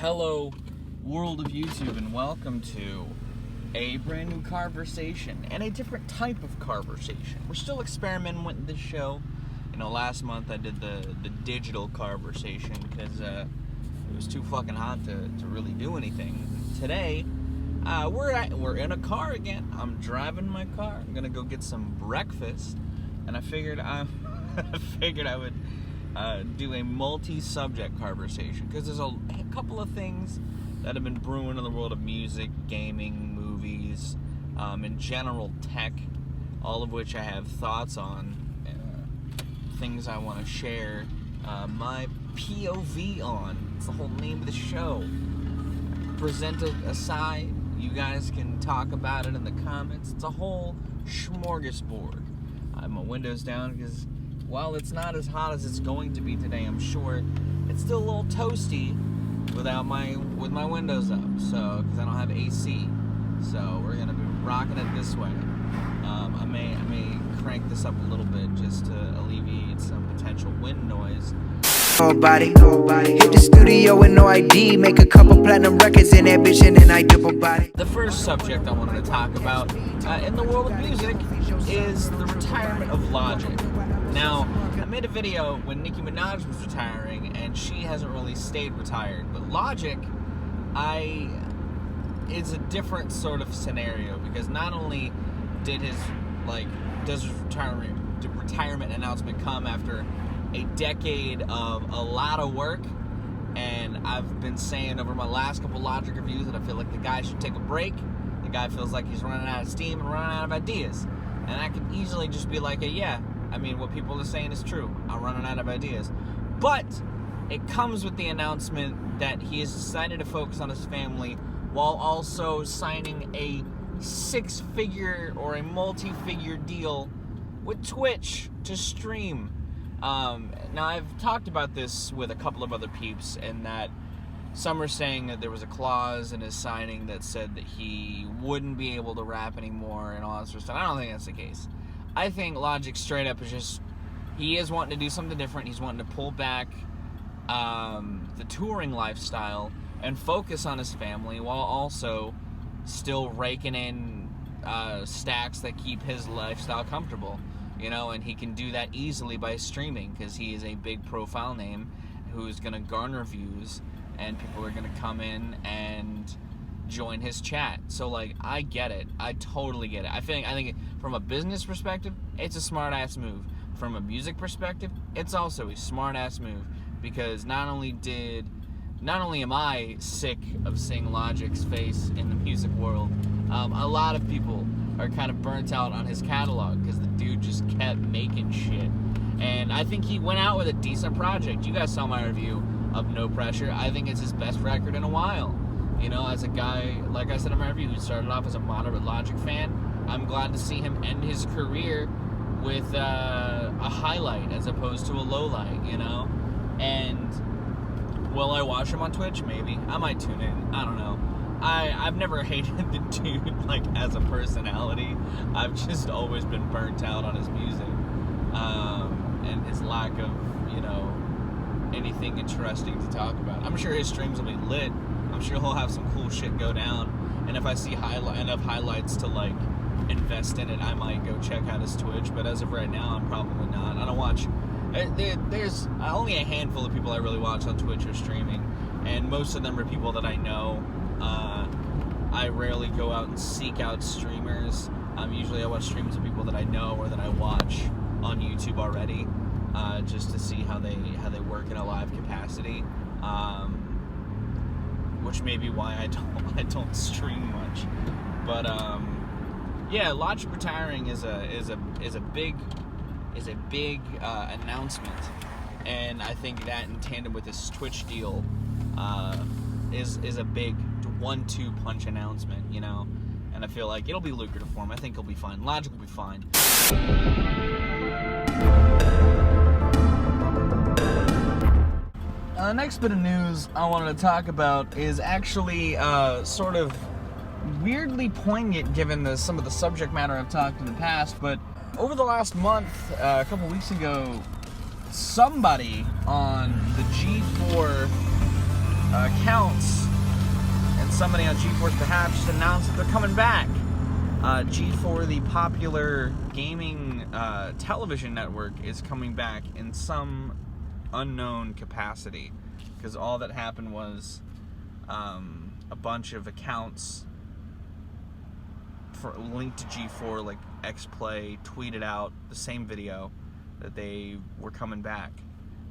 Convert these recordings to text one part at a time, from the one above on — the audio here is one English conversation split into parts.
Hello, world of YouTube, and welcome to a brand new Carversation and a different type of Carversation. We're still experimenting with this show. You know, last month I did the digital Carversation because it was too fucking hot to really do anything. Today, we're in a car again. I'm driving my car. I'm gonna go get some breakfast, and I figured I would do a multi-subject conversation because there's a couple of things that have been brewing in the world of music, gaming, movies, in general tech, all of which I have thoughts on, things I want to share my POV on. It's the whole name of the show. Present it aside. You guys can talk about it in the comments. It's a whole smorgasbord. I have my windows down because while it's not as hot as it's going to be today, I'm sure it's still a little toasty with my windows up. So, because I don't have AC, so we're gonna be rocking it this way. I may crank this up a little bit just to alleviate some potential wind noise. Nobody. Hit the studio with no ID, make a couple platinum records in that bitch and then I dip a body. The first subject I wanted to talk about in the world of music is the retirement of Logic. Now, I made a video when Nicki Minaj was retiring, and she hasn't really stayed retired. But Logic, it's a different sort of scenario because not only does his retirement announcement come after a decade of a lot of work, and I've been saying over my last couple Logic reviews that I feel like the guy should take a break. The guy feels like he's running out of steam and running out of ideas. And I could easily just be like, yeah, I mean, what people are saying is true. I'm running out of ideas. But it comes with the announcement that he has decided to focus on his family while also signing a six-figure or a multi-figure deal with Twitch to stream. Now, I've talked about this with a couple of other peeps, and that some are saying that there was a clause in his signing that said that he wouldn't be able to rap anymore and all that sort of stuff. I don't think that's the case. I think Logic straight up is just, he is wanting to do something different. He's wanting to pull back the touring lifestyle and focus on his family while also still raking in stacks that keep his lifestyle comfortable. You know, and he can do that easily by streaming because he is a big profile name who's going to garner views, and people are going to come in and join his chat. So, like, I get it. I totally get it. I think from a business perspective, it's a smart-ass move. From a music perspective, it's also a smart-ass move because not only am I sick of seeing Logic's face in the music world, a lot of people are kind of burnt out on his catalog because the dude just kept making shit. And I think he went out with a decent project. You guys saw my review of No Pressure. I think it's his best record in a while. You know, as a guy, like I said in my review, who started off as a moderate Logic fan, I'm glad to see him end his career with a highlight as opposed to a low light, you know? And will I watch him on Twitch? Maybe. I might tune in. I don't know. I've never hated the dude, like, as a personality. I've just always been burnt out on his music. And his lack of, you know, anything interesting to talk about. I'm sure his streams will be lit. I'm sure he'll have some cool shit go down. And if I see enough highlights to, like, invest in it, I might go check out his Twitch. But as of right now, I'm probably not. I don't watch... There's only a handful of people I really watch on Twitch or streaming. And most of them are people that I know. I rarely go out and seek out streamers. Usually I watch streams of people that I know or that I watch on YouTube already, just to see how they work in a live capacity, which may be why I don't stream much. But yeah, Logic retiring is a big announcement, and I think that in tandem with this Twitch deal is a big 1-2 punch announcement, you know, and I feel like it'll be lucrative for him. I think he'll be fine. Logic will be fine. The next bit of news I wanted to talk about is actually sort of weirdly poignant given some of the subject matter I've talked in the past, but over the last month, a couple weeks ago, somebody on the G4 accounts and somebody on G4's behalf just announced that they're coming back. G4, the popular gaming television network, is coming back in some unknown capacity, because all that happened was a bunch of accounts linked to G4, like XPlay, tweeted out the same video that they were coming back,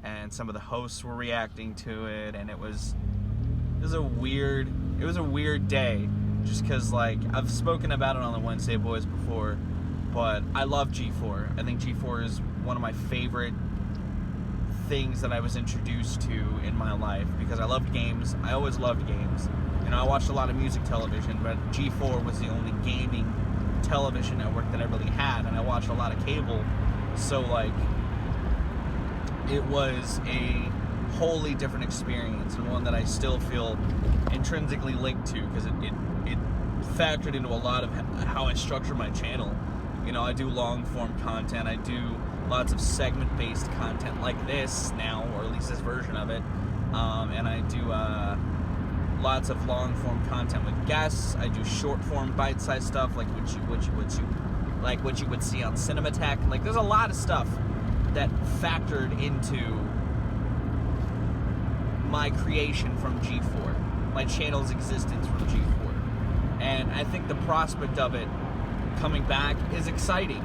and some of the hosts were reacting to it, and it was a weird day, just because, like, I've spoken about it on the Wednesday Boys before, but I love G4. I think G4 is one of my favorite things that I was introduced to in my life, because I loved games. I always loved games. You know, I watched a lot of music television, but G4 was the only gaming television network that I really had, and I watched a lot of cable, so, like, it was a wholly different experience, and one that I still feel intrinsically linked to, because it factored into a lot of how I structure my channel. You know, I do long-form content, I do lots of segment-based content like this now, or at least this version of it, and I do lots of long-form content with guests. I do short-form, bite-sized stuff like what you would see on Cinematech. Like, there's a lot of stuff that factored into my creation from G4, my channel's existence from G4, and I think the prospect of it coming back is exciting.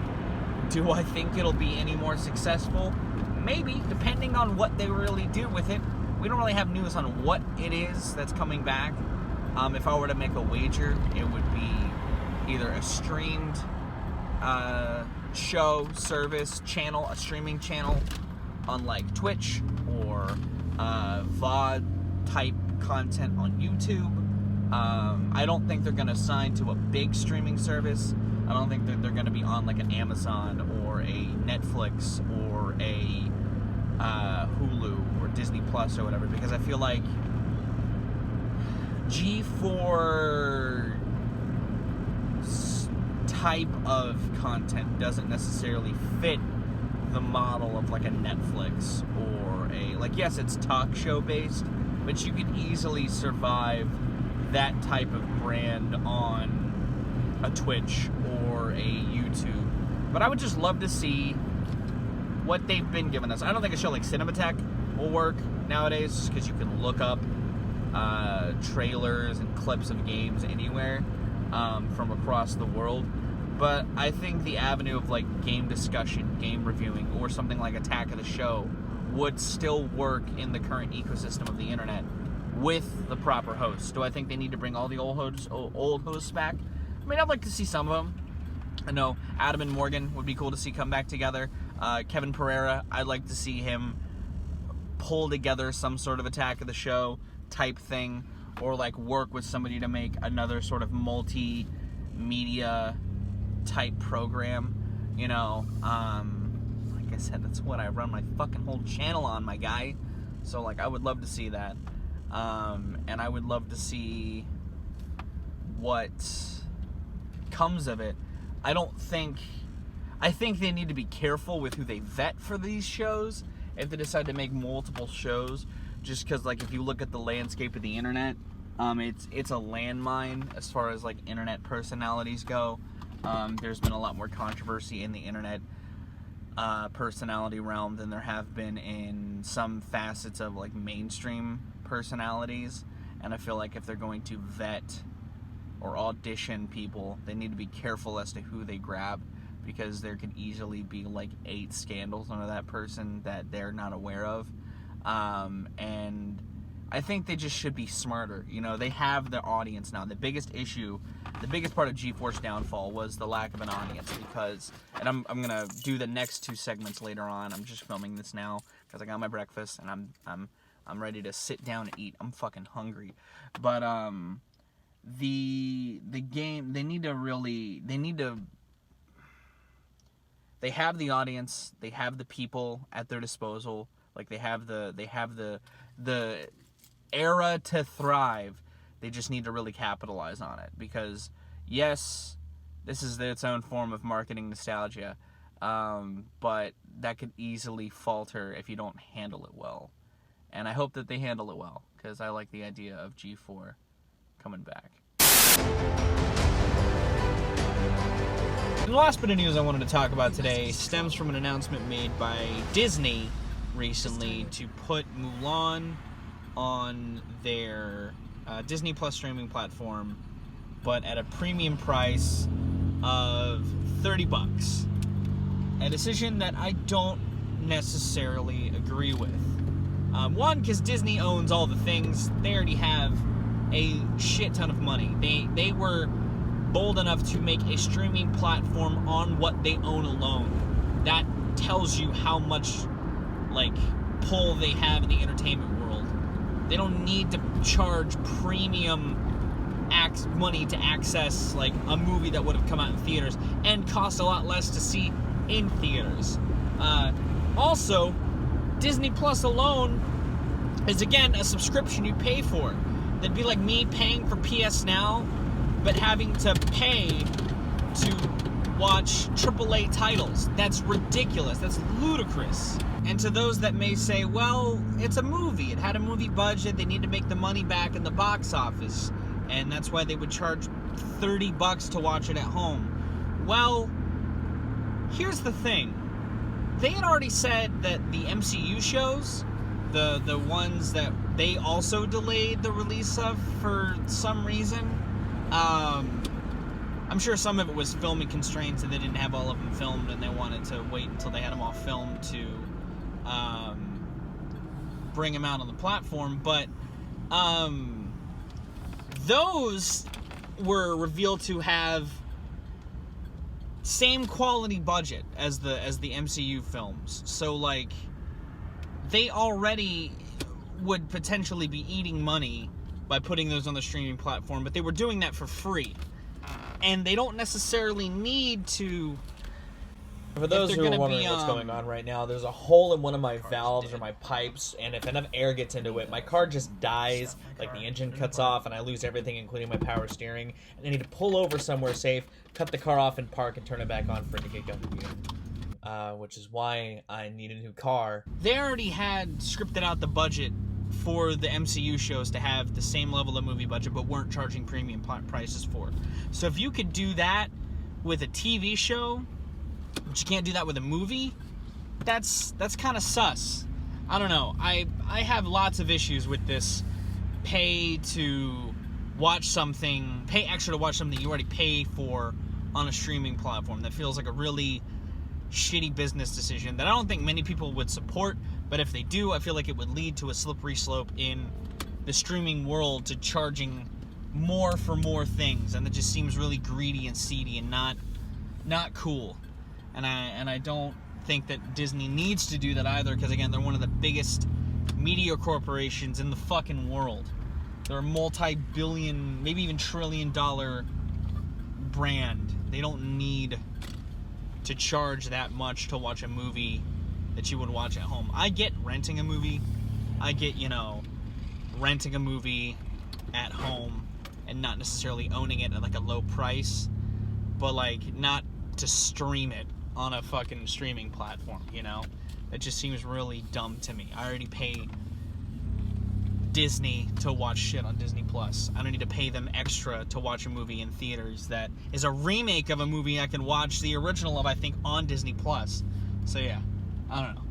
Do I think it'll be any more successful? Maybe, depending on what they really do with it. We don't really have news on what it is that's coming back. If I were to make a wager, it would be either a streamed show, service, channel, a streaming channel on, like, Twitch, or VOD type content on YouTube. I don't think they're going to sign to a big streaming service. I don't think that they're going to be on, like, an Amazon or a Netflix or a Hulu or Disney Plus or whatever, because I feel like G4 type of content doesn't necessarily fit the model of, like, a Netflix or a, like, yes, it's talk show based, but you could easily survive that type of brand on a Twitch or a YouTube. But I would just love to see what they've been giving us. I don't think a show like Cinematech will work nowadays, because you can look up trailers and clips of games anywhere from across the world. But I think the avenue of, like, game discussion, game reviewing, or something like Attack of the Show would still work in the current ecosystem of the internet with the proper hosts. Do I think they need to bring all the old hosts back? I mean, I'd like to see some of them. I know Adam and Morgan would be cool to see come back together. Kevin Pereira, I'd like to see him pull together some sort of Attack of the Show type thing, or, like, work with somebody to make another sort of multimedia type program, you know. Like I said, that's what I run my fucking whole channel on, my guy. So, like, I would love to see that. And I would love to see what comes of it. I think they need to be careful with who they vet for these shows if they decide to make multiple shows, just because, like, if you look at the landscape of the internet, it's a landmine as far as, like, internet personalities go. There's been a lot more controversy in the internet personality realm than there have been in some facets of, like, mainstream personalities, and I feel like if they're going to vet or audition people, they need to be careful as to who they grab, because there could easily be, like, 8 scandals under that person that they're not aware of. And I think they just should be smarter. You know, they have their audience now. The biggest part of G4's downfall was the lack of an audience, because, and I'm gonna do the next 2 segments later on. I'm just filming this now because I got my breakfast and I'm ready to sit down and eat. I'm fucking hungry. But the game, they have the audience, they have the people at their disposal, like, they have the era to thrive. They just need to really capitalize on it, because yes, this is its own form of marketing nostalgia, but that could easily falter if you don't handle it well. And I hope that they handle it well, because I like the idea of G4 coming back. And the last bit of news I wanted to talk about today stems from an announcement made by Disney recently to put Mulan on their Disney Plus streaming platform, but at a premium price of $30. A decision that I don't necessarily agree with. One, because Disney owns all the things. They already have a shit ton of money. They were bold enough to make a streaming platform on what they own alone. That tells you how much pull they have in the entertainment world. They don't need to charge premium money to access a movie that would have come out in theaters and cost a lot less to see in theaters. Also, Disney Plus alone is, again, a subscription you pay for. That'd be like me paying for PS Now, but having to pay to watch AAA titles. That's ridiculous. That's ludicrous. And to those that may say, well, it's a movie. It had a movie budget. They need to make the money back in the box office. And that's why they would charge $30 to watch it at home. Well, here's the thing. They had already said that the MCU shows, the ones that they also delayed the release of for some reason, I'm sure some of it was filming constraints and they didn't have all of them filmed and they wanted to wait until they had them all filmed to bring them out on the platform. But those were revealed to have same quality budget as the MCU films. So they already would potentially be eating money by putting those on the streaming platform, but they were doing that for free. And they don't necessarily need to. For those who are wondering what's going on right now, there's a hole in one of my valves or my pipes, and if enough air gets into it, my car just dies, the engine cuts off, and I lose everything, including my power steering, and I need to pull over somewhere safe, cut the car off and park, and turn it back on for it to get going again. Which is why I need a new car. They already had scripted out the budget for the MCU shows to have the same level of movie budget, but weren't charging premium prices for. So if you could do that with a TV show, but you can't do that with a movie, that's kind of sus. I don't know. I have lots of issues with this pay extra to watch something you already pay for on a streaming platform. That feels like a really shitty business decision that I don't think many people would support, but if they do, I feel like it would lead to a slippery slope in the streaming world to charging more for more things, and that just seems really greedy and seedy and not cool. And I don't think that Disney needs to do that either, because again, they're one of the biggest media corporations in the fucking world. They're a multi-billion, maybe even trillion-dollar brand. They don't need to charge that much to watch a movie that you would watch at home. I get renting a movie. I get, renting a movie at home and not necessarily owning it at a low price, but not to stream it on a fucking streaming platform, It just seems really dumb to me. I already pay Disney to watch shit on Disney Plus. I don't need to pay them extra to watch a movie in theaters that is a remake of a movie I can watch the original of, I think, on Disney Plus. So yeah, I don't know.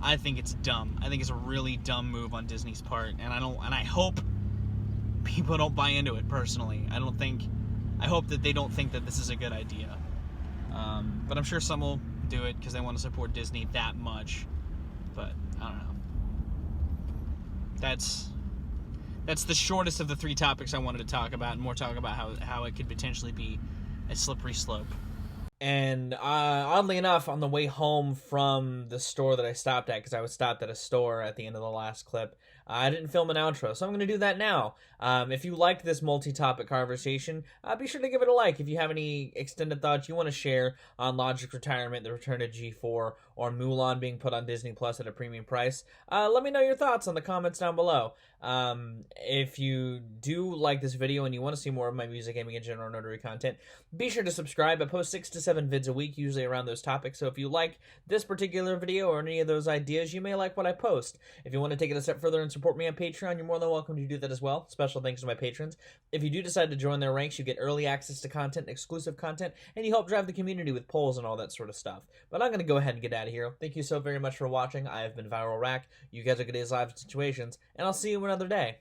I think it's dumb. I think it's a really dumb move on Disney's part, and I hope people don't buy into it personally. I hope that they don't think that this is a good idea. But I'm sure some will do it because they want to support Disney that much. But I don't know. That's the shortest of the three topics I wanted to talk about, and more talk about how it could potentially be a slippery slope. And oddly enough, on the way home from the store that I stopped at, because I was stopped at a store at the end of the last clip, I didn't film an outro, so I'm going to do that now. If you liked this multi-topic conversation, be sure to give it a like. If you have any extended thoughts you want to share on Logic's retirement, the return of G4, or Mulan being put on Disney Plus at a premium price, let me know your thoughts in the comments down below. If you do like this video and you want to see more of my music, gaming, and general nerdery content, be sure to subscribe. I post 6 to 7 vids a week, usually around those topics, so if you like this particular video or any of those ideas, you may like what I post. If you want to take it a step further and support support me on Patreon, you're more than welcome to do that as well. Special thanks to my patrons. If you do decide to join their ranks, you get early access to content, exclusive content, and you help drive the community with polls and all that sort of stuff. But I'm going to go ahead and get out of here. Thank you so very much for watching. I have been Viral Rack. You guys are good days, lives, and situations, and I'll see you another day.